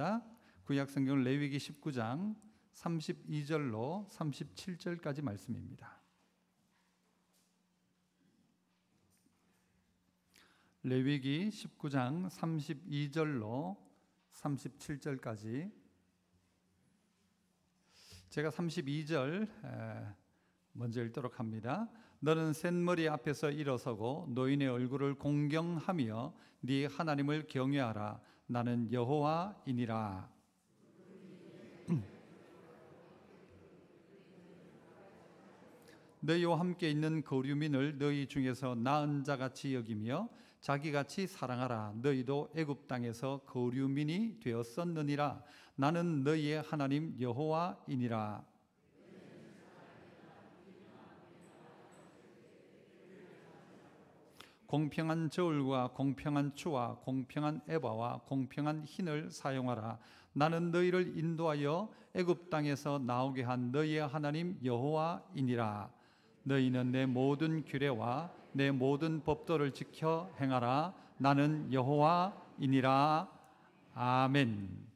하겠습니다. 구약성경 레위기 19장 32절로 37절까지 말씀입니다. 레위기 19장 32절로 37절까지. 제가 32절 먼저 읽도록 합니다. 너는 셋머리 앞에서 일어서고 노인의 얼굴을 공경하며 네 하나님을 경외하라. 나는 여호와이니라. 너희와 함께 있는 거류민을 너희 중에서 나은 자같이 여기며 자기같이 사랑하라. 너희도 애굽 땅에서 거류민이 되었었느니라. 나는 너희의 하나님 여호와이니라. 공평한 저울과 공평한 추와 공평한 에바와 공평한 흰을 사용하라. 나는 너희를 인도하여 애굽 땅에서 나오게 한 너희의 하나님 여호와이니라. 너희는 내 모든 규례와 내 모든 법도를 지켜 행하라. 나는 여호와이니라. 아멘.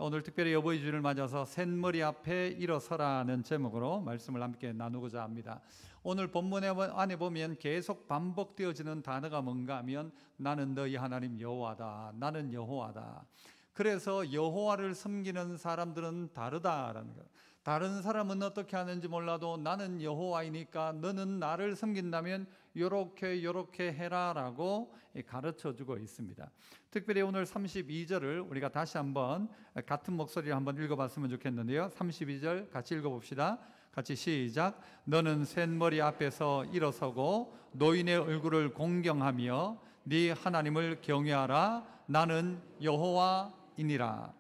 오늘 특별히 어버이 주를 맞아서 셋머리 앞에 일어서라는 제목으로 말씀을 함께 나누고자 합니다. 오늘 본문 안에 보면 계속 반복되어지는 단어가 뭔가 하면 나는 너희 하나님 여호와다. 나는 여호와다. 그래서 여호와를 섬기는 사람들은 다르다라는 거예요. 다른 사람은 어떻게 하는지 몰라도 나는 여호와이니까 너는 나를 섬긴다면 요렇게 해라라고 가르쳐주고 있습니다. 특별히 오늘 32절을 우리가 다시 한번 같은 목소리로 한번 읽어봤으면 좋겠는데요. 32절 같이 읽어봅시다. 같이 시작. 너는 셋머리 앞에서 일어서고 노인의 얼굴을 공경하며 네 하나님을 경외하라. 나는 여호와이니라.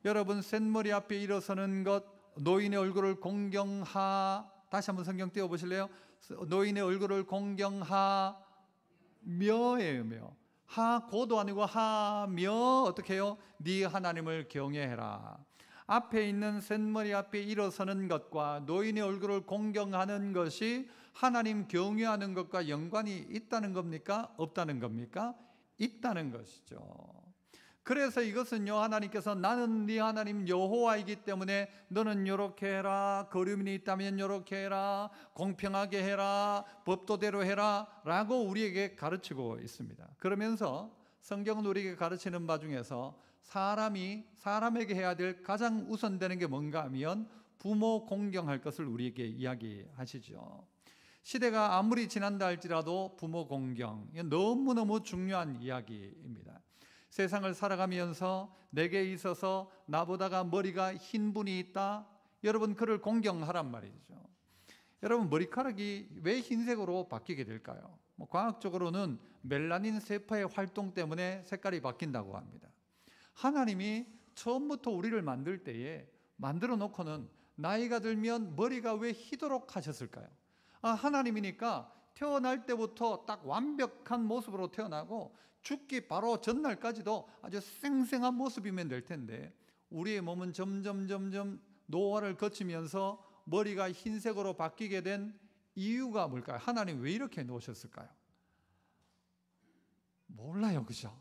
여러분, 셋머리 앞에 일어서는 것, 노인의 얼굴을 공경하, 다시 한번 성경 띄워보실래요? 노인의 얼굴을 공경하며예요. 며. 하고도 아니고 하며 어떻게 해요? 네 하나님을 경외해라. 앞에 있는 셋머리 앞에 일어서는 것과 노인의 얼굴을 공경하는 것이 하나님 경외하는 것과 연관이 있다는 겁니까? 없다는 겁니까? 있다는 것이죠. 그래서 이것은요, 하나님께서 나는 네 하나님 여호와이기 때문에 너는 요렇게 해라, 거류민이 있다면 요렇게 해라, 공평하게 해라, 법도대로 해라 라고 우리에게 가르치고 있습니다. 그러면서 성경은 우리에게 가르치는 바 중에서 사람이 사람에게 해야 될 가장 우선되는 게 뭔가 하면 부모 공경할 것을 우리에게 이야기하시죠. 시대가 아무리 지난다 할지라도 부모 공경, 너무너무 중요한 이야기입니다. 세상을 살아가면서 내게 있어서 나보다가 머리가 흰 분이 있다, 여러분 그를 공경하란 말이죠. 여러분, 머리카락이 왜 흰색으로 바뀌게 될까요? 과학적으로는 멜라닌 세포의 활동 때문에 색깔이 바뀐다고 합니다. 하나님이 처음부터 우리를 만들 때에 만들어 놓고는 나이가 들면 머리가 왜 희도록 하셨을까요? 하나님이니까 태어날 때부터 딱 완벽한 모습으로 태어나고 죽기 바로 전날까지도 아주 쌩쌩한 모습이면 될 텐데 우리의 몸은 점점 노화를 거치면서 머리가 흰색으로 바뀌게 된 이유가 뭘까요? 하나님 왜 이렇게 놓으셨을까요? 몰라요, 그죠?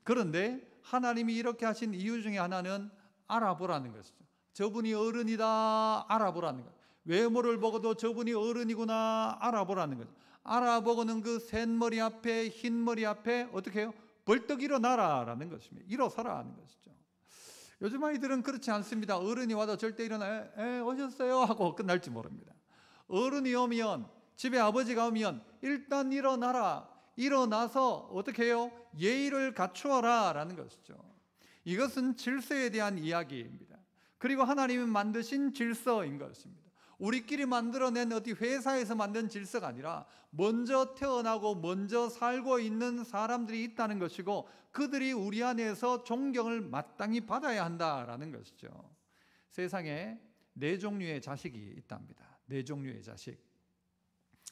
그런데 하나님이 이렇게 하신 이유 중에 하나는 알아보라는 것이죠. 저분이 어른이다 알아보라는 것. 외모를 보고도 저분이 어른이구나 알아보라는 거죠. 알아보고는 그 셋머리 앞에 흰머리 앞에 어떻게 해요? 벌떡 일어나라라는 것입니다. 일어서라는 것이죠. 요즘 아이들은 그렇지 않습니다. 어른이 와도 절대 일어나 오셨어요 하고 끝날지 모릅니다. 어른이 오면, 집에 아버지가 오면 일단 일어나라. 일어나서 어떻게 해요? 예의를 갖추어라 라는 것이죠. 이것은 질서에 대한 이야기입니다. 그리고 하나님이 만드신 질서인 것입니다. 우리끼리 만들어낸 어디 회사에서 만든 질서가 아니라 먼저 태어나고 먼저 살고 있는 사람들이 있다는 것이고 그들이 우리 안에서 존경을 마땅히 받아야 한다라는 것이죠. 세상에 4종류의 자식이 있답니다. 4종류의 자식.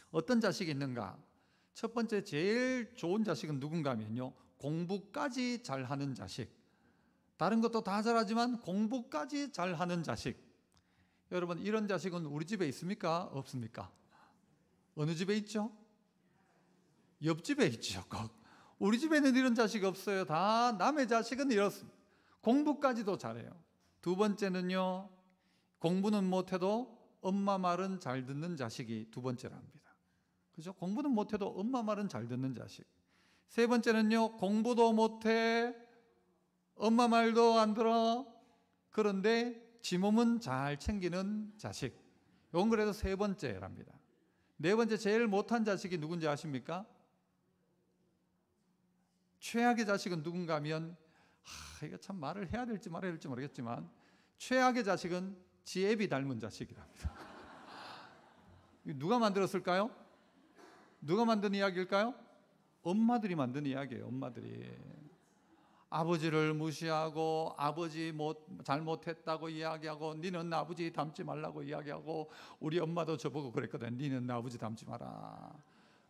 어떤 자식이 있는가? 첫 번째 제일 좋은 자식은 누군가 하면요, 공부까지 잘하는 자식. 다른 것도 다 잘하지만 공부까지 잘하는 자식. 여러분, 이런 자식은 우리 집에 있습니까? 없습니까? 어느 집에 있죠? 옆집에 있죠. 우리 집에는 이런 자식이 없어요. 다 남의 자식은 이렇습니다. 공부까지도 잘해요. 두 번째는요, 공부는 못해도 엄마 말은 잘 듣는 자식이 두 번째랍니다. 그죠? 공부는 못해도 엄마 말은 잘 듣는 자식. 세 번째는요, 공부도 못해, 엄마 말도 안 들어, 그런데 지 몸은 잘 챙기는 자식. 이건 그래도 세 번째랍니다. 네 번째, 제일 못한 자식이 누군지 아십니까? 최악의 자식은 누군가 하면, 이거 참 말을 해야 될지 말아야 될지 모르겠지만, 최악의 자식은 지 애비 닮은 자식이랍니다. 누가 만들었을까요? 누가 만든 이야기일까요? 엄마들이 만든 이야기예요. 엄마들이 아버지를 무시하고, 아버지 잘못했다고 이야기하고, 니는 아버지 닮지 말라고 이야기하고, 우리 엄마도 저보고 그랬거든. 니는 아버지 닮지 마라.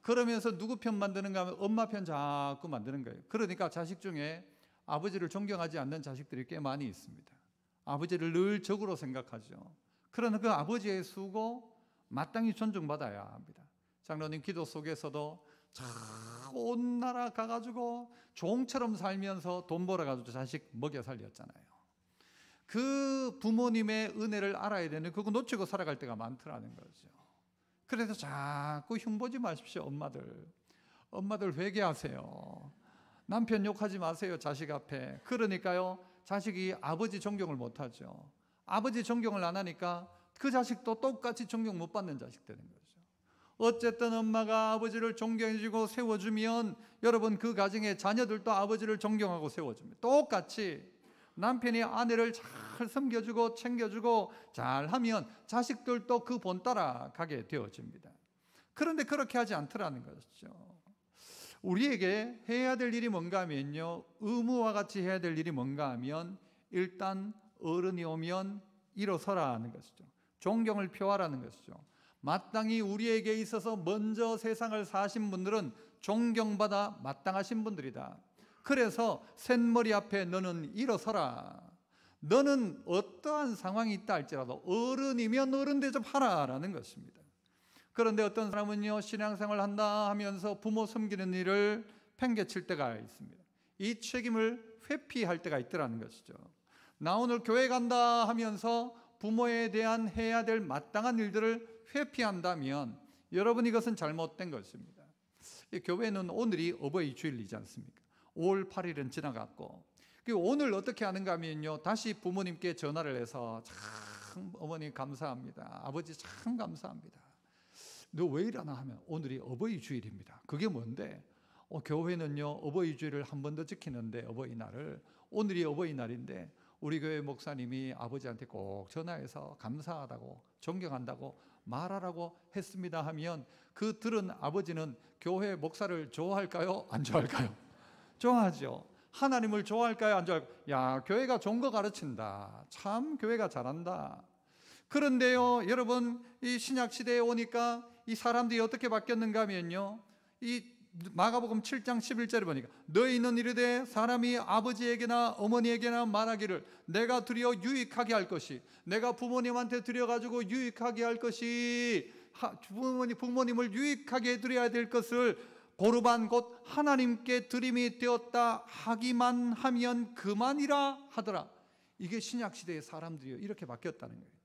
그러면서 누구 편 만드는가 하면 엄마 편 자꾸 만드는 거예요. 그러니까 자식 중에 아버지를 존경하지 않는 자식들이 꽤 많이 있습니다. 아버지를 늘 적으로 생각하죠. 그러나 그 아버지의 수고 마땅히 존중받아야 합니다. 장로님 기도 속에서도 온 나라 가가지고 종처럼 살면서 돈 벌어가지고 자식 먹여 살렸잖아요. 그 부모님의 은혜를 알아야 되는데 그거 놓치고 살아갈 때가 많더라는 거죠. 그래서 자꾸 흉보지 마십시오. 엄마들 회개하세요. 남편 욕하지 마세요. 자식 앞에. 그러니까요, 자식이 아버지 존경을 못하죠. 아버지 존경을 안 하니까 그 자식도 똑같이 존경 못 받는 자식 되는 거죠. 어쨌든 엄마가 아버지를 존경해주고 세워주면 여러분 그 가정의 자녀들도 아버지를 존경하고 세워줍니다. 똑같이 남편이 아내를 잘 섬겨주고 챙겨주고 잘하면 자식들도 그 본 따라 가게 되어집니다. 그런데 그렇게 하지 않더라는 것이죠. 우리에게 해야 될 일이 뭔가 하면요, 의무와 같이 해야 될 일이 뭔가 하면 일단 어른이 오면 일어서라는 것이죠. 존경을 표하라는 것이죠. 마땅히 우리에게 있어서 먼저 세상을 사신 분들은 존경받아 마땅하신 분들이다. 그래서 쇳머리 앞에 너는 일어서라. 너는 어떠한 상황이 있다 할지라도 어른이면 어른 대접하라라는 것입니다. 그런데 어떤 사람은요, 신앙생활 한다 하면서 부모 섬기는 일을 팽개칠 때가 있습니다. 이 책임을 회피할 때가 있더라는 것이죠. 나 오늘 교회 간다 하면서 부모에 대한 해야 될 마땅한 일들을 회피한다면 여러분 이것은 잘못된 것입니다. 교회는 오늘이 어버이 주일이지 않습니까? 5월 8일은 지나갔고, 오늘 어떻게 하는가 하면요, 다시 부모님께 전화를 해서 참 어머니 감사합니다. 아버지 참 감사합니다. 너 왜 이러나 하면 오늘이 어버이 주일입니다. 그게 뭔데? 교회는요 어버이 주일을 한 번 더 지키는데, 어버이날을, 오늘이 어버이날인데 우리 교회 목사님이 아버지한테 꼭 전화해서 감사하다고 존경한다고 말하라고 했습니다 하면 그 들은 아버지는 교회 목사를 좋아할까요? 안 좋아할까요? 좋아하죠. 하나님을 좋아할까요? 안 좋아할까요? 야, 교회가 좋은 거 가르친다. 참 교회가 잘한다. 그런데요, 여러분, 이 신약 시대에 오니까 이 사람들이 어떻게 바뀌었는가 하면요, 이 마가복음 7장 11절에 보니까 너희는 이르되 사람이 아버지에게나 어머니에게나 말하기를 내가 드려 유익하게 할 것이, 내가 부모님한테 드려가지고 유익하게 할 것이, 부모님을 유익하게 드려야 될 것을 고르반 곧 하나님께 드림이 되었다 하기만 하면 그만이라 하더라. 이게 신약 시대의 사람들이요, 이렇게 바뀌었다는 거예요.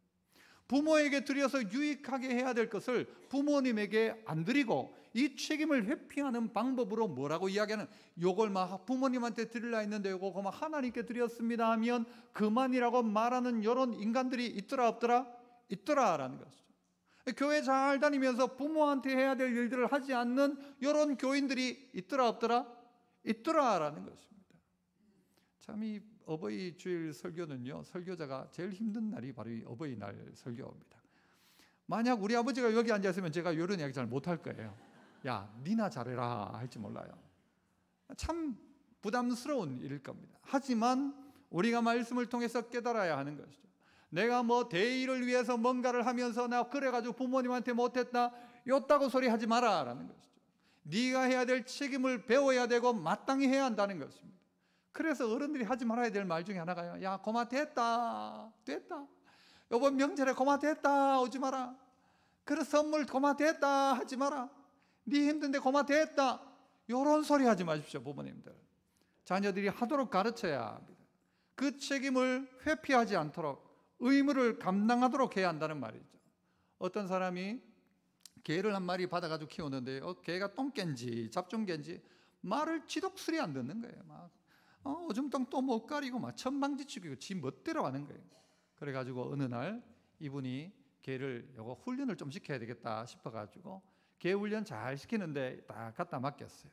부모에게 드려서 유익하게 해야 될 것을 부모님에게 안 드리고 이 책임을 회피하는 방법으로 뭐라고 이야기하는, 요걸 막 부모님한테 드리려 했는데 요거 그만 하나님께 드렸습니다 하면 그만이라고 말하는 이런 인간들이 있더라 없더라? 있더라라는 것이죠. 교회 잘 다니면서 부모한테 해야 될 일들을 하지 않는 이런 교인들이 있더라 없더라? 있더라라는 것입니다. 참 이 어버이 주일 설교는요, 설교자가 제일 힘든 날이 바로 이 어버이날 설교입니다. 만약 우리 아버지가 여기 앉아 있으면 제가 이런 이야기 잘 못할 거예요. 야, 니나 잘해라 할지 몰라요. 참 부담스러운 일일 겁니다. 하지만 우리가 말씀을 통해서 깨달아야 하는 것이죠. 내가 뭐 대의를 위해서 뭔가를 하면서 나 그래가지고 부모님한테 못했다, 요따고 소리 하지 마라라는 것이죠. 네가 해야 될 책임을 배워야 되고 마땅히 해야 한다는 것입니다. 그래서 어른들이 하지 말아야 될 말 중에 하나가요, 야 고마 됐다 이번 명절에 고마 됐다 오지 마라. 그래서 선물 고마 됐다 하지 마라. 네 힘든데 고마 됐다, 이런 소리 하지 마십시오. 부모님들, 자녀들이 하도록 가르쳐야 합니다. 그 책임을 회피하지 않도록 의무를 감당하도록 해야 한다는 말이죠. 어떤 사람이 개를 한 마리 받아가지고 키우는데 개가 똥개인지 잡종개인지 말을 지독스레 안 듣는 거예요. 막 오줌통 또 못 가리고 막 천방지축이고 지 멋대로 하는 거예요. 그래가지고 어느 날 이분이 개를 요거 훈련을 좀 시켜야 되겠다 싶어가지고 개 훈련 잘 시키는데 딱 갖다 맡겼어요.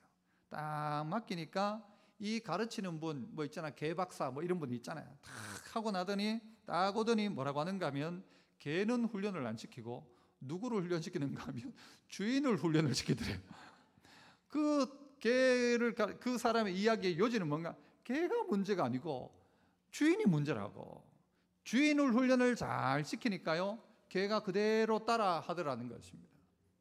딱 맡기니까 이 가르치는 분 뭐 있잖아, 개 박사 뭐 이런 분 있잖아요. 딱 하고 나더니 딱 오더니 뭐라고 하는가 하면 개는 훈련을 안 시키고 누구를 훈련시키는가 하면 주인을 훈련을 시키더래요. 그 개를 그 사람의 이야기의 요지는 뭔가 개가 문제가 아니고 주인이 문제라고. 주인을 훈련을 잘 시키니까요 개가 그대로 따라 하더라는 것입니다.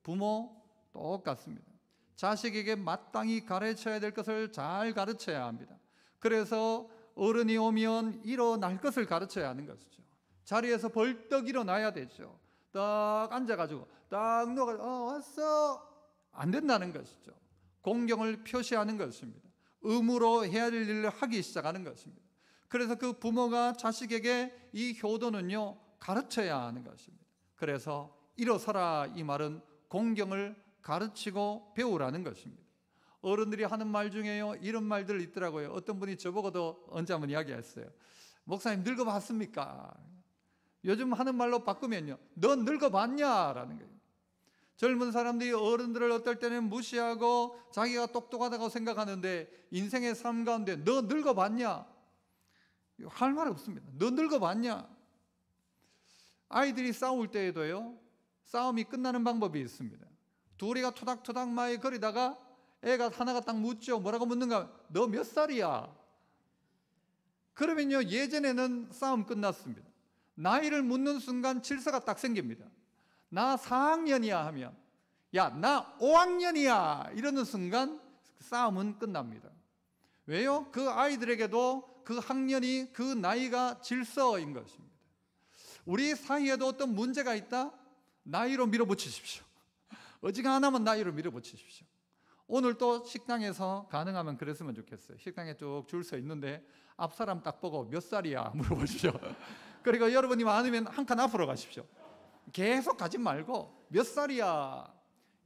부모 똑같습니다. 자식에게 마땅히 가르쳐야 될 것을 잘 가르쳐야 합니다. 그래서 어른이 오면 일어날 것을 가르쳐야 하는 것이죠. 자리에서 벌떡 일어나야 되죠. 딱 앉아가지고 딱 누워가지고 왔어 안 된다는 것이죠. 공경을 표시하는 것입니다. 의무로 해야 될 일을 하기 시작하는 것입니다. 그래서 그 부모가 자식에게 이 효도는요 가르쳐야 하는 것입니다. 그래서 일어서라 이 말은 공경을 가르치고 배우라는 것입니다. 어른들이 하는 말 중에요 이런 말들 있더라고요. 어떤 분이 저보고도 언제 한번 이야기했어요. 목사님 늙어봤습니까? 요즘 하는 말로 바꾸면요 넌 늙어봤냐? 라는 거예요. 젊은 사람들이 어른들을 어떨 때는 무시하고 자기가 똑똑하다고 생각하는데 인생의 삶 가운데 너 늙어봤냐? 할 말 없습니다. 너 늙어봤냐? 아이들이 싸울 때에도요 싸움이 끝나는 방법이 있습니다. 둘이가 토닥토닥 많이 거리다가 애가 하나가 딱 묻죠. 뭐라고 묻는가? 너 몇 살이야? 그러면요 예전에는 싸움 끝났습니다. 나이를 묻는 순간 질서가 딱 생깁니다. 나 4학년이야 하면 야 나 5학년이야 이러는 순간 싸움은 끝납니다. 왜요? 그 아이들에게도 그 학년이 그 나이가 질서인 것입니다. 우리 사이에도 어떤 문제가 있다? 나이로 밀어붙이십시오. 어지간하면 나이로 밀어붙이십시오. 오늘 또 식당에서 가능하면 그랬으면 좋겠어요. 식당에 쭉 줄 서 있는데 앞 사람 딱 보고 몇 살이야 물어보십시오. 그리고 여러분이 많으면 한 칸 앞으로 가십시오. 계속 가지 말고 몇 살이야.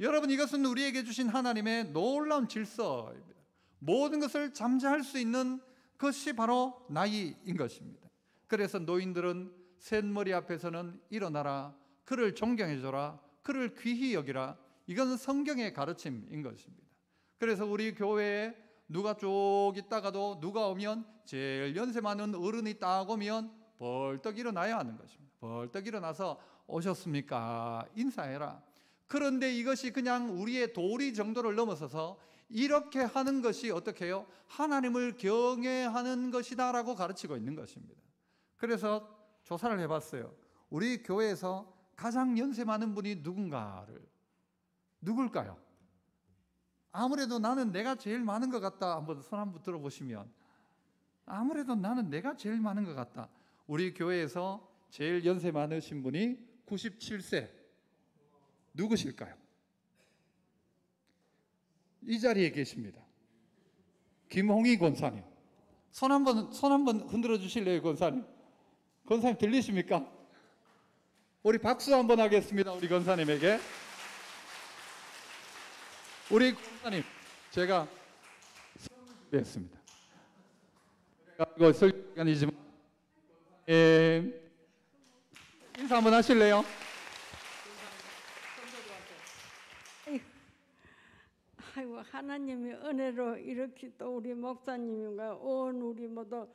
여러분 이것은 우리에게 주신 하나님의 놀라운 질서입니다. 모든 것을 잠재할 수 있는 것이 바로 나이인 것입니다. 그래서 노인들은 셋머리 앞에서는 일어나라, 그를 존경해줘라, 그를 귀히 여기라. 이건 성경의 가르침인 것입니다. 그래서 우리 교회에 누가 쭉 있다가도 누가 오면 제일 연세 많은 어른이 딱 오면 벌떡 일어나야 하는 것입니다. 벌떡 일어나서 오셨습니까? 인사해라. 그런데 이것이 그냥 우리의 도리 정도를 넘어서서 이렇게 하는 것이 어떻게 해요? 하나님을 경외하는 것이다라고 가르치고 있는 것입니다. 그래서 조사를 해봤어요. 우리 교회에서 가장 연세 많은 분이 누굴까요? 아무래도 나는 내가 제일 많은 것 같다. 한번 손 한번 들어보시면 아무래도 나는 내가 제일 많은 것 같다. 우리 교회에서 제일 연세 많으신 분이 97세 누구실까요? 이 자리에 계십니다. 김홍희 권사님. 손 한번 흔들어 주실래요, 권사님? 권사님 들리십니까? 우리 박수 한번 하겠습니다. 우리 권사님에게. 우리 권사님 제가 했습니다. 이거 설 시간이지만 인사 한번 하실래요? 아이고 하나님의 은혜로 이렇게 또 우리 목사님과 온 우리 모두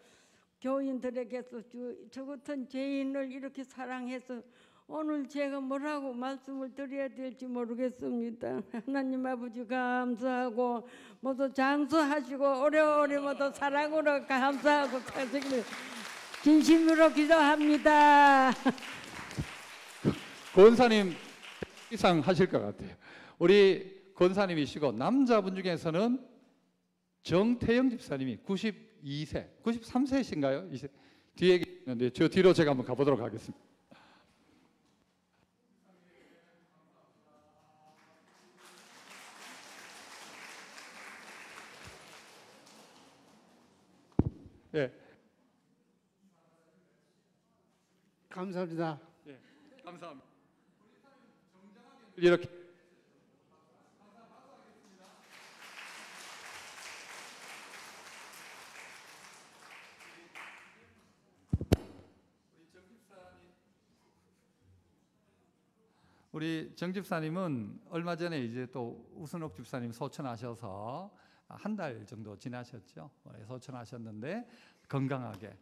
교인들에게서 저 같은 죄인을 이렇게 사랑해서 오늘 제가 뭐라고 말씀을 드려야 될지 모르겠습니다. 하나님 아버지 감사하고 모두 장수하시고 오래오래 모두 사랑으로 감사하고 진심으로 기도합니다. 권사님 이상 하실 것 같아요. 우리 권사님이시고 남자분 중에서는 정태영 집사님이 92세, 93세이신가요? 뒤에 계시는데 저 뒤로 제가 한번 가보도록 하겠습니다. 예. 감사합니다. 예, 감사합니다. 이렇게 우리 정 집사님은 얼마 전에 이제 또 우순옥 집사님 소천하셔서 한 달 정도 지나셨죠. 소천하셨는데 건강하게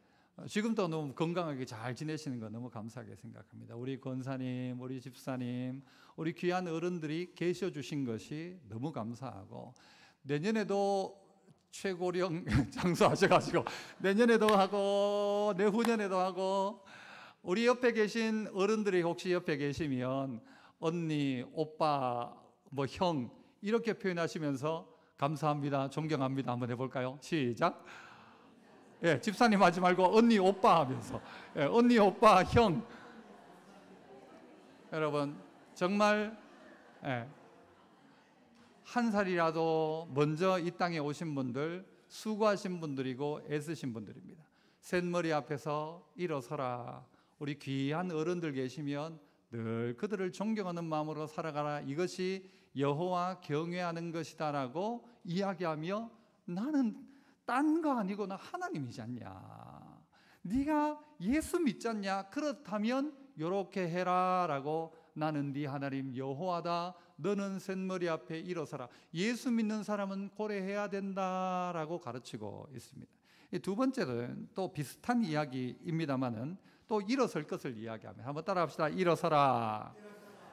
지금도 너무 건강하게 잘 지내시는 거 너무 감사하게 생각합니다. 우리 권사님, 우리 집사님, 우리 귀한 어른들이 계셔 주신 것이 너무 감사하고 내년에도 최고령 장수하셔가지고 내년에도 하고 내후년에도 하고 우리 옆에 계신 어른들이 혹시 옆에 계시면 언니, 오빠, 뭐 형 이렇게 표현하시면서 감사합니다, 존경합니다 한번 해볼까요? 시작. 예, 집사님 하지 말고 언니, 오빠 하면서 예, 언니, 오빠, 형. 여러분 정말 예, 한 살이라도 먼저 이 땅에 오신 분들 수고하신 분들이고 애쓰신 분들입니다. 셋머리 앞에서 일어서라. 우리 귀한 어른들 계시면 늘 그들을 존경하는 마음으로 살아가라. 이것이 여호와 경외하는 것이다라고 이야기하며 나는 딴 거 아니고 나 하나님이지 않냐, 네가 예수 믿지 않냐, 그렇다면 요렇게 해라라고 나는 네 하나님 여호와다. 너는 셋머리 앞에 일어서라. 예수 믿는 사람은 고래해야 된다라고 가르치고 있습니다. 두 번째는 또 비슷한 이야기입니다만은 또 일어설 것을 이야기합니다. 한번 따라합시다. 일어서라.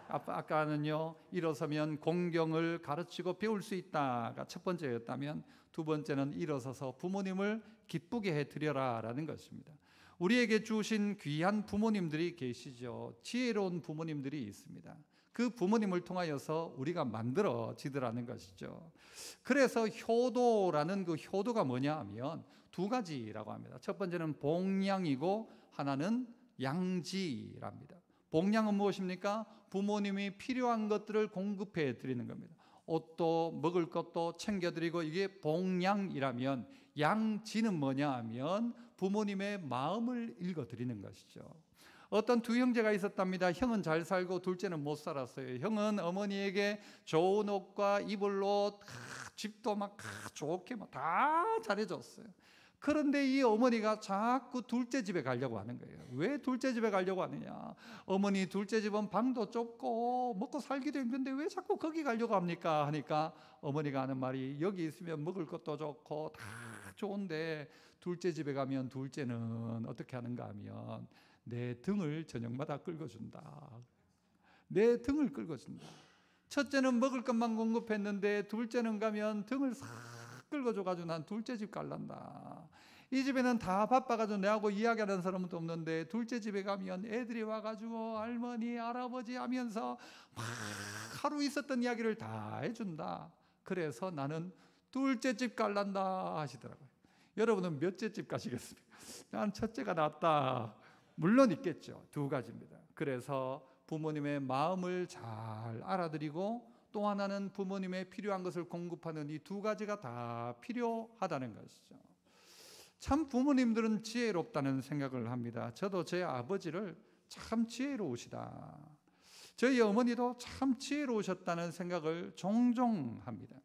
아까는요 일어서면 공경을 가르치고 배울 수 있다가 첫 번째였다면 두 번째는 일어서서 부모님을 기쁘게 해드려라 라는 것입니다. 우리에게 주신 귀한 부모님들이 계시죠. 지혜로운 부모님들이 있습니다. 그 부모님을 통하여서 우리가 만들어지더라는 것이죠. 그래서 효도라는 그 효도가 뭐냐 하면 두 가지라고 합니다. 첫 번째는 복양이고 하나는 양지랍니다. 복양은 무엇입니까? 부모님이 필요한 것들을 공급해 드리는 겁니다. 옷도 먹을 것도 챙겨드리고 이게 복양이라면 양지는 뭐냐 하면 부모님의 마음을 읽어드리는 것이죠. 어떤 두 형제가 있었답니다. 형은 잘 살고 둘째는 못 살았어요. 형은 어머니에게 좋은 옷과 입을 옷, 집도 막 좋게 막 다 잘해줬어요. 그런데 이 어머니가 자꾸 둘째 집에 가려고 하는 거예요. 왜 둘째 집에 가려고 하느냐? 어머니 둘째 집은 방도 좁고 먹고 살기도 힘든데 왜 자꾸 거기 가려고 합니까? 하니까 어머니가 하는 말이 여기 있으면 먹을 것도 좋고 다 좋은데 둘째 집에 가면 둘째는 어떻게 하는가 하면 내 등을 저녁마다 긁어준다. 내 등을 긁어준다. 첫째는 먹을 것만 공급했는데 둘째는 가면 등을 싹 긁어줘가지고 난 둘째 집 갈란다. 이 집에는 다 바빠가지고 내하고 이야기하는 사람도 없는데 둘째 집에 가면 애들이 와가지고 할머니 할아버지 하면서 막 하루 있었던 이야기를 다 해준다. 그래서 나는 둘째 집 갈란다 하시더라고요. 여러분은 몇째 집 가시겠습니까? 난 첫째가 낫다. 물론 있겠죠. 두 가지입니다. 그래서 부모님의 마음을 잘 알아들이고 또 하나는 부모님의 필요한 것을 공급하는 이 두 가지가 다 필요하다는 것이죠. 참 부모님들은 지혜롭다는 생각을 합니다. 저도 제 아버지를 참 지혜로우시다. 저희 어머니도 참 지혜로우셨다는 생각을 종종 합니다.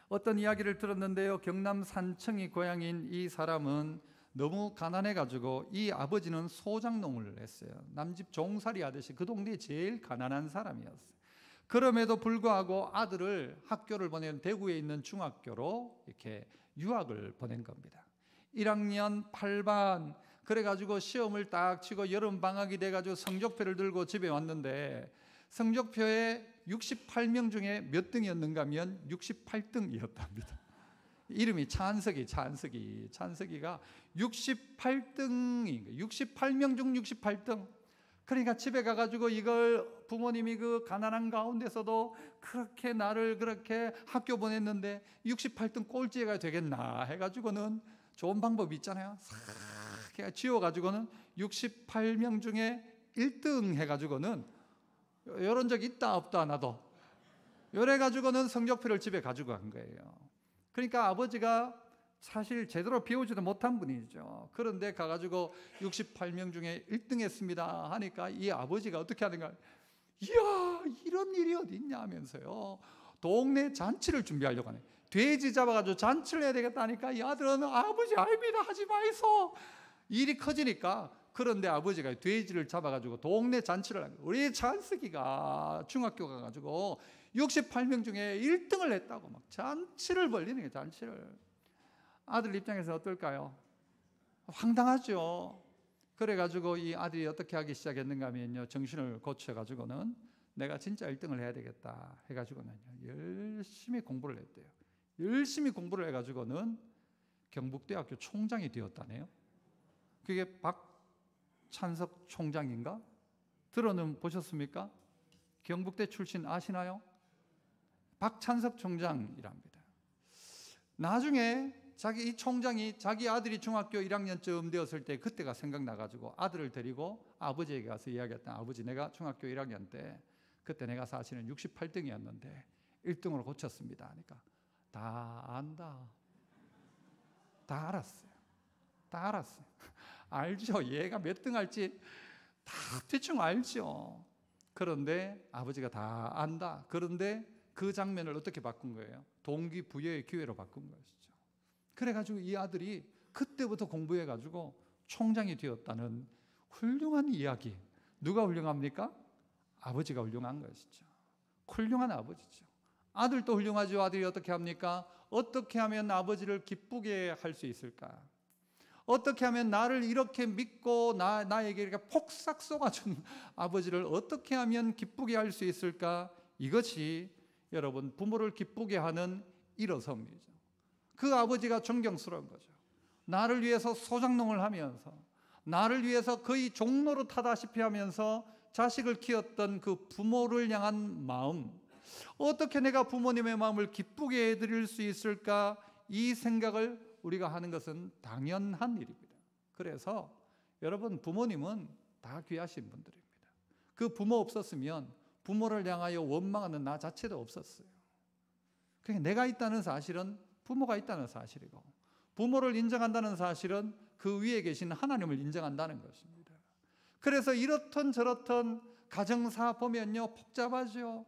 어떤 이야기를 들었는데요. 경남 산청이 고향인 이 사람은 너무 가난해가지고 이 아버지는 소장농을 했어요. 남집 종살이 하듯이 그 동네에 제일 가난한 사람이었어요. 그럼에도 불구하고 아들을 학교를 보낸 대구에 있는 중학교로 이렇게 유학을 보낸 겁니다. 1학년 8반 그래가지고 시험을 딱 치고 여름방학이 돼가지고 성적표를 들고 집에 왔는데 성적표에 68명 중에 몇 등이었는가 하면 68등이었답니다. 이름이 찬석이가 68등인 거예요. 68명 중 68등. 그러니까 집에 가가지고 이걸 부모님이 그 가난한 가운데서도 그렇게 나를 그렇게 학교 보냈는데 68등 꼴찌가 되겠나 해가지고는 좋은 방법이 있잖아요. 싹 지워가지고는 68명 중에 1등 해가지고는 이런 적 있다 없다 나도 이래가지고는 성적표를 집에 가지고 간 거예요. 그러니까 아버지가 사실 제대로 배우지도 못한 분이죠. 그런데 가가지고 68명 중에 1등 했습니다 하니까 이 아버지가 어떻게 하는가, 이야 이런 일이 어디 있냐 하면서요 동네 잔치를 준비하려고 하네. 돼지 잡아가지고 잔치를 해야 되겠다니까 이 아들은 아버지 아닙니다 하지 마이소. 일이 커지니까. 그런데 아버지가 돼지를 잡아가지고 동네 잔치를 한 거예요. 우리 찬석이가 중학교 가가지고 68명 중에 1등을 했다고 막 잔치를 벌리는 거예요. 잔치를. 아들 입장에서 어떨까요? 황당하죠. 그래가지고 이 아들이 어떻게 하기 시작했는가 하면요, 정신을 고쳐가지고는 내가 진짜 1등을 해야 되겠다 해가지고는 열심히 공부를 했대요. 열심히 공부를 해가지고는 경북대학교 총장이 되었다네요. 그게 박찬석 총장인가? 들어는 보셨습니까? 경북대 출신 아시나요? 박찬석 총장이랍니다. 나중에 이 총장이 자기 아들이 중학교 1학년쯤 되었을 때 그때가 생각나가지고 아들을 데리고 아버지에게 가서 이야기했다. 아버지, 내가 중학교 1학년 때 그때 내가 사실은 68등이었는데 1등으로 고쳤습니다 하니까 다 안다. 다 알았어요. 다 알았어요. 알죠. 얘가 몇 등 할지 다 대충 알죠. 그런데 아버지가 다 안다. 그런데 그 장면을 어떻게 바꾼 거예요? 동기부여의 기회로 바꾼 것이죠. 그래가지고 이 아들이 그때부터 공부해가지고 총장이 되었다는 훌륭한 이야기. 누가 훌륭합니까? 아버지가 훌륭한 것이죠. 훌륭한 아버지죠. 아들도 훌륭하죠. 아들이 어떻게 합니까? 어떻게 하면 아버지를 기쁘게 할 수 있을까? 어떻게 하면 나를 이렇게 믿고 나에게 이렇게 폭삭 쏘아준 아버지를 어떻게 하면 기쁘게 할 수 있을까? 이것이 여러분 부모를 기쁘게 하는 일어섬이죠. 그 아버지가 존경스러운 거죠. 나를 위해서 소장농을 하면서 나를 위해서 거의 종로로 타다시피 하면서 자식을 키웠던 그 부모를 향한 마음, 어떻게 내가 부모님의 마음을 기쁘게 해드릴 수 있을까? 이 생각을 우리가 하는 것은 당연한 일입니다. 그래서 여러분 부모님은 다 귀하신 분들입니다. 그 부모 없었으면 부모를 향하여 원망하는 나 자체도 없었어요. 그러니까 내가 있다는 사실은 부모가 있다는 사실이고, 부모를 인정한다는 사실은 그 위에 계신 하나님을 인정한다는 것입니다. 그래서 이렇든 저렇든 가정사 보면요 복잡하죠.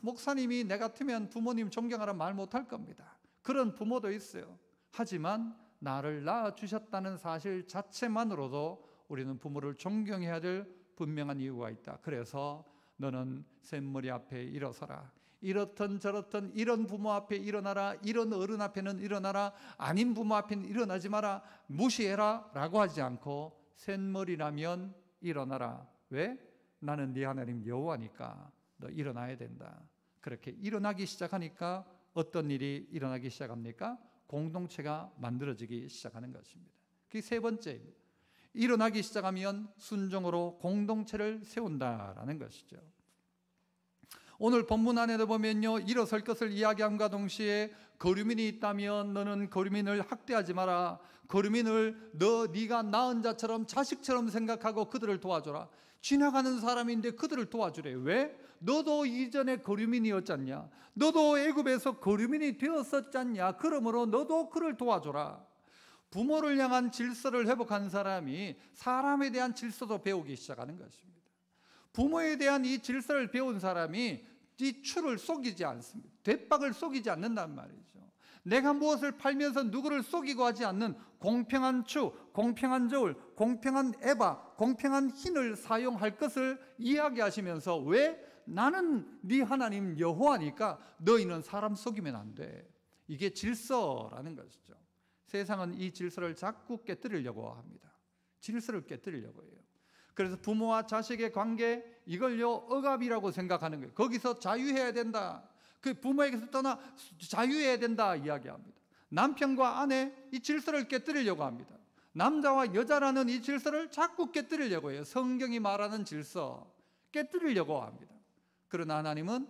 목사님이 내 같으면 부모님 존경하라 말 못할 겁니다. 그런 부모도 있어요. 하지만 나를 낳아주셨다는 사실 자체만으로도 우리는 부모를 존경해야 될 분명한 이유가 있다. 그래서 너는 샘머리 앞에 일어서라. 이렇든 저렇든 이런 부모 앞에 일어나라. 이런 어른 앞에는 일어나라. 아닌 부모 앞에는 일어나지 마라. 무시해라 라고 하지 않고 샘머리라면 일어나라. 왜? 나는 네 하나님 여호와니까 너 일어나야 된다. 그렇게 일어나기 시작하니까 어떤 일이 일어나기 시작합니까? 공동체가 만들어지기 시작하는 것입니다. 그게 세 번째입니다. 일어나기 시작하면 순종으로 공동체를 세운다라는 것이죠. 오늘 본문 안에도 보면요, 일어설 것을 이야기함과 동시에 거류민이 있다면 너는 거류민을 학대하지 마라. 거류민을 네가 낳은 자처럼 자식처럼 생각하고 그들을 도와줘라. 지나가는 사람인데 그들을 도와주래. 왜? 너도 이전에 거류민이었잖냐. 너도 애굽에서 거류민이 되었었잖냐. 그러므로 너도 그를 도와줘라. 부모를 향한 질서를 회복한 사람이 사람에 대한 질서도 배우기 시작하는 것입니다. 부모에 대한 이 질서를 배운 사람이 이 추를 속이지 않습니다. 뒷박을 속이지 않는단 말이죠. 내가 무엇을 팔면서 누구를 속이고 하지 않는 공평한 추, 공평한 저울, 공평한 에바, 공평한 흰을 사용할 것을 이야기하시면서 왜? 나는 네 하나님 여호와니까 너희는 사람 속이면 안 돼. 이게 질서라는 것이죠. 세상은 이 질서를 자꾸 깨뜨리려고 합니다. 질서를 깨뜨리려고 해요. 그래서 부모와 자식의 관계, 이걸요 억압이라고 생각하는 거예요. 거기서 자유해야 된다. 그 부모에게서 떠나 자유해야 된다 이야기합니다. 남편과 아내 이 질서를 깨뜨리려고 합니다. 남자와 여자라는 이 질서를 자꾸 깨뜨리려고 해요. 성경이 말하는 질서 깨뜨리려고 합니다. 그러나 하나님은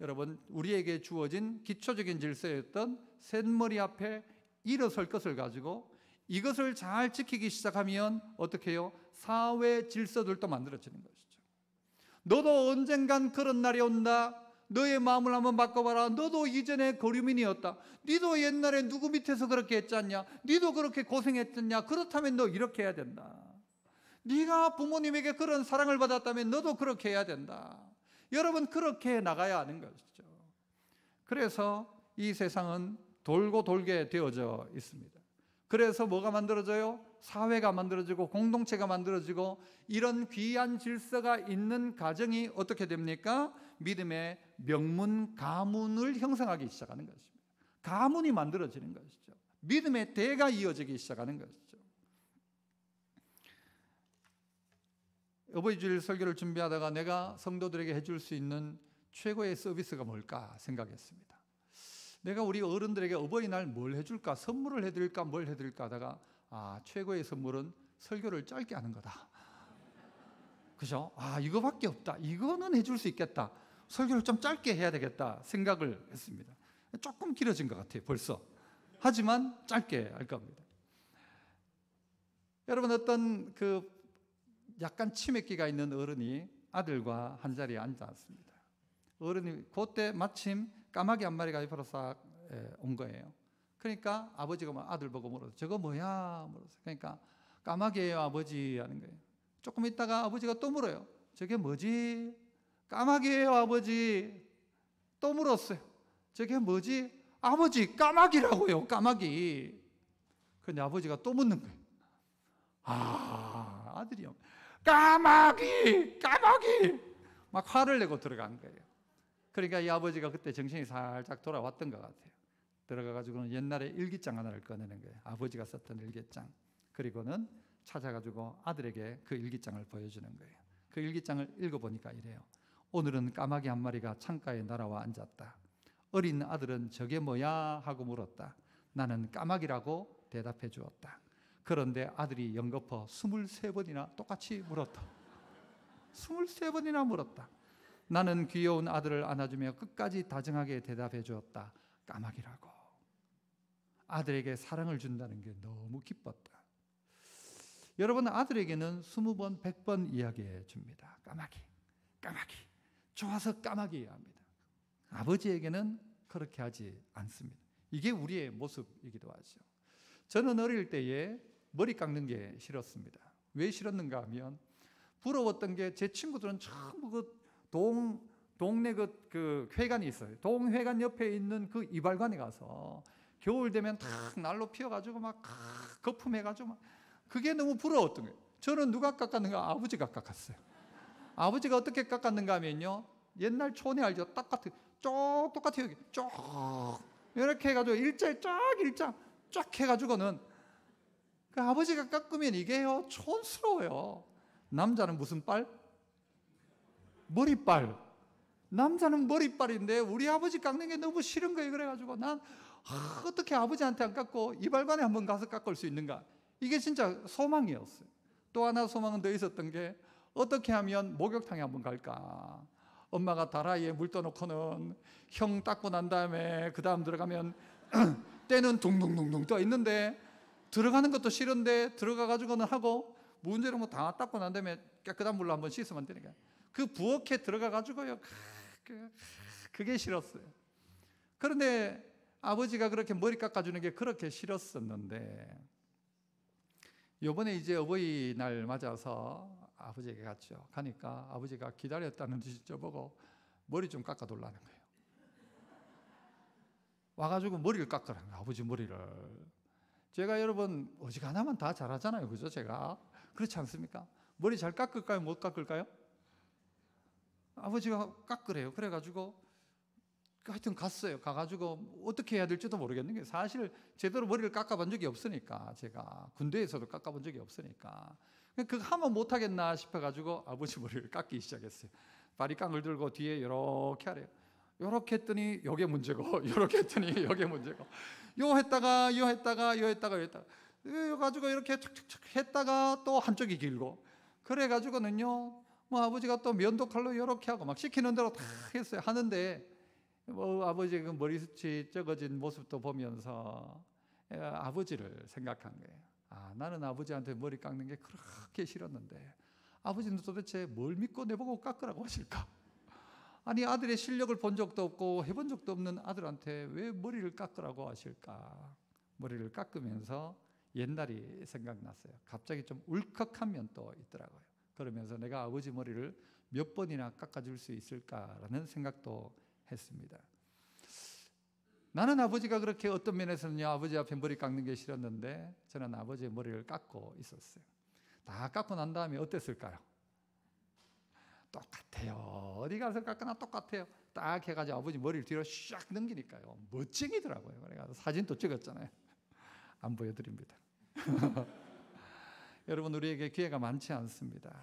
여러분 우리에게 주어진 기초적인 질서였던 셋머리 앞에 일어설 것을 가지고 이것을 잘 지키기 시작하면 어떻게 해요? 사회 질서들도 만들어지는 것이죠. 너도 언젠간 그런 날이 온다. 너의 마음을 한번 바꿔봐라. 너도 이전에 거류민이었다. 니도 옛날에 누구 밑에서 그렇게 했지 않냐? 니도 그렇게 고생했잖냐? 그렇다면 너 이렇게 해야 된다. 네가 부모님에게 그런 사랑을 받았다면 너도 그렇게 해야 된다. 여러분, 그렇게 나가야 하는 것이죠. 그래서 이 세상은 돌고 돌게 되어져 있습니다. 그래서 뭐가 만들어져요? 사회가 만들어지고 공동체가 만들어지고 이런 귀한 질서가 있는 가정이 어떻게 됩니까? 믿음의 명문, 가문을 형성하기 시작하는 것입니다. 가문이 만들어지는 것이죠. 믿음의 대가 이어지기 시작하는 것이죠. 어버이 주일 설교를 준비하다가 내가 성도들에게 해줄 수 있는 최고의 서비스가 뭘까 생각했습니다. 내가 우리 어른들에게 어버이날 뭘 해줄까, 선물을 해드릴까, 뭘 해드릴까 하다가 최고의 선물은 설교를 짧게 하는 거다. 그죠? 이거밖에 없다. 이거는 해줄 수 있겠다. 설교를 좀 짧게 해야 되겠다 생각을 했습니다. 조금 길어진 것 같아요, 벌써. 하지만 짧게 할 겁니다. 여러분, 어떤 약간 치맥기가 있는 어른이 아들과 한 자리에 앉았습니다. 어른이 그때 마침 까마귀 한 마리가 옆으로 싹 온 거예요. 그러니까 아버지가 아들 보고 물어서 저거 뭐야? 물어서. 그러니까 까마귀예요, 아버지 하는 거예요. 조금 있다가 아버지가 또 물어요. 저게 뭐지? 까마귀예요, 아버지. 또 물었어요. 저게 뭐지? 아버지, 까마귀라고요, 까마귀. 그런데 아버지가 또 묻는 거예요. 아들이요. 까마귀! 막 화를 내고 들어간 거예요. 그러니까 이 아버지가 그때 정신이 살짝 돌아왔던 것 같아요. 들어가가지고는 옛날에 일기장 하나를 꺼내는 거예요. 아버지가 썼던 일기장. 그리고는 찾아가지고 아들에게 그 일기장을 보여주는 거예요. 그 일기장을 읽어보니까 이래요. 오늘은 까마귀 한 마리가 창가에 날아와 앉았다. 어린 아들은 저게 뭐야? 하고 물었다. 나는 까마귀라고 대답해 주었다. 그런데 아들이 연거푸 23번이나 똑같이 물었다. 23번이나 물었다. 나는 귀여운 아들을 안아주며 끝까지 다정하게 대답해 주었다. 까마귀라고. 아들에게 사랑을 준다는 게 너무 기뻤다. 여러분, 아들에게는 20번, 100번 이야기해 줍니다. 까마귀. 좋아서 까마귀 합니다. 아버지에게는 그렇게 하지 않습니다. 이게 우리의 모습이기도 하죠. 저는 어릴 때에 머리 깎는 게 싫었습니다. 왜 싫었는가 하면 부러웠던 게 제 친구들은 전부 동네 그 회관이 있어요. 동회관 옆에 있는 그 이발관에 가서 겨울 되면 탁 날로 피어가지고 막 거품해가지고 막 그게 너무 부러웠던 거예요. 저는 누가 깎았는가? 아버지가 깎았어요. 아버지가 어떻게 깎았는가 하면요, 옛날 촌에 알죠? 똑같아요. 여기 쭉 이렇게 해가지고 일자에 쫙 해가지고는 그 아버지가 깎으면 이게요 촌스러워요. 남자는 무슨 빨? 머리빨. 남자는 머리빨인데 우리 아버지 깎는 게 너무 싫은 거예요. 그래가지고 난 어떻게 아버지한테 안 깎고 이발관에 한번 가서 깎을 수 있는가? 이게 진짜 소망이었어요. 또 하나 소망은 더 있었던 게 어떻게 하면 목욕탕에 한번 갈까? 엄마가 다라이에 물 떠놓고는 형 닦고 난 다음에 그 다음 들어가면 때는 둥둥둥둥 떠 있는데 들어가는 것도 싫은데 들어가가지고는 하고 문제는 뭐 다 닦고 난 다음에 깨끗한 물로 한번 씻으면 되니까 그 부엌에 들어가가지고요 그게 싫었어요. 그런데 아버지가 그렇게 머리 깎아주는 게 그렇게 싫었었는데 이번에 이제 어버이날 맞아서 아버지에게 갔죠. 가니까 아버지가 기다렸다는 듯이 저보고 머리 좀 깎아달라는 거예요. 와가지고 머리를 깎으라는 거예요. 아버지 머리를. 제가 여러분 어지간하면 다 잘하잖아요. 그죠? 제가 그렇지 않습니까? 머리 잘 깎을까요? 못 깎을까요? 아버지가 깎으래요. 그래가지고 하여튼 갔어요. 가가지고 어떻게 해야 될지도 모르겠는 게 사실 제대로 머리를 깎아본 적이 없으니까 제가 군대에서도 깎아본 적이 없으니까 그거 하면 못하겠나 싶어가지고 아버지 머리를 깎기 시작했어요. 바리깡을 들고 뒤에 이렇게 하래요. 요렇게 했더니 요게 문제고 요렇게 했더니 요게 문제고 요 했다가 요 가지고 이렇게 척척척 했다가 또 한쪽이 길고 그래가지고는요 뭐 아버지가 또 면도 칼로 요렇게 하고 막 시키는 대로 다 했어요. 하는데 뭐 아버지의 그 머리숱이 적어진 모습도 보면서 아버지를 생각한 거예요. 나는 아버지한테 머리 깎는 게 그렇게 싫었는데 아버지는 도대체 뭘 믿고 내보고 깎으라고 하실까? 아니 아들의 실력을 본 적도 없고 해본 적도 없는 아들한테 왜 머리를 깎으라고 하실까? 머리를 깎으면서 옛날이 생각났어요. 갑자기 좀 울컥한 면도 있더라고요. 그러면서 내가 아버지 머리를 몇 번이나 깎아줄 수 있을까라는 생각도 했습니다. 나는 아버지가 그렇게 어떤 면에서는요, 아버지 앞에 머리 깎는 게 싫었는데 저는 아버지의 머리를 깎고 있었어요. 다 깎고 난 다음에 어땠을까요? 똑같아요. 어디 가서 깎거나 똑같아요. 딱 해가지고 아버지 머리를 뒤로 샥 넘기니까요, 멋쟁이더라고요. 그래서 사진도 찍었잖아요. 안 보여드립니다. 여러분, 우리에게 기회가 많지 않습니다.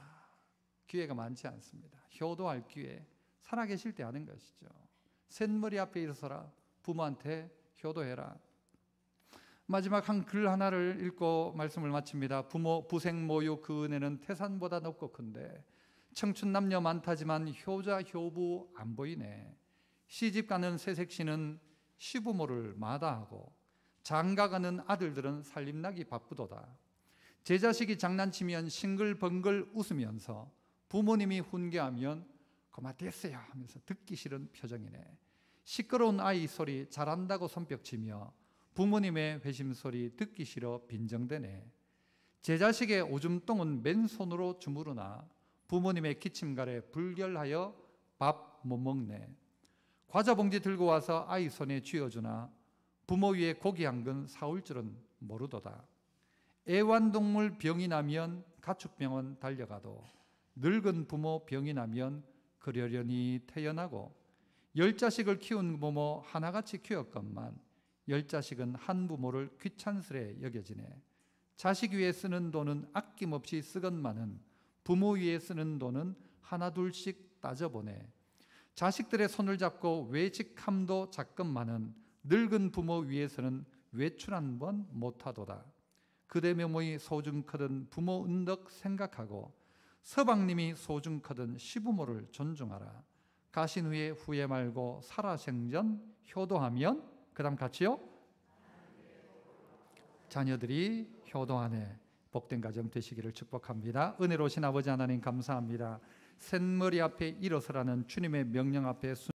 기회가 많지 않습니다. 효도할 기회, 살아계실 때 하는 것이죠. 셋머리 앞에 일어서라. 부모한테 효도해라. 마지막 한 글 하나를 읽고 말씀을 마칩니다. 부모 부생 모유 그 은혜는 태산보다 높고 큰데 청춘 남녀 많다지만 효자 효부 안 보이네. 시집가는 새색시는 시부모를 마다하고 장가가는 아들들은 살림나기 바쁘도다. 제 자식이 장난치면 싱글벙글 웃으면서 부모님이 훈계하면 그만 됐어요 하면서 듣기 싫은 표정이네. 시끄러운 아이 소리 잘한다고 손뼉치며 부모님의 회심 소리 듣기 싫어 빈정대네. 제 자식의 오줌똥은 맨손으로 주무르나 부모님의 기침갈에 불결하여 밥 못 먹네. 과자 봉지 들고 와서 아이 손에 쥐어주나 부모 위에 고기 한 근 사올 줄은 모르도다. 애완동물 병이 나면 가축병원 달려가도 늙은 부모 병이 나면 그러려니 태어나고 10자식을 키운 부모 하나같이 키웠건만 10자식은 한 부모를 귀찮스레 여겨지네. 자식 위에 쓰는 돈은 아낌없이 쓰건만은 부모 위에 쓰는 돈은 하나둘씩 따져보네. 자식들의 손을 잡고 외직함도 작건만은 늙은 부모 위에서는 외출 한 번 못하도다. 그대 메모이 소중하던 부모 은덕 생각하고 서방님이 소중하던 시부모를 존중하라. 가신 후에 후회 말고 살아생전 효도하면, 그 다음 같이요, 자녀들이 효도하네. 복된 가정 되시기를 축복합니다. 은혜로우신 아버지 하나님 감사합니다. 셋머리 앞에 일어서라는 주님의 명령 앞에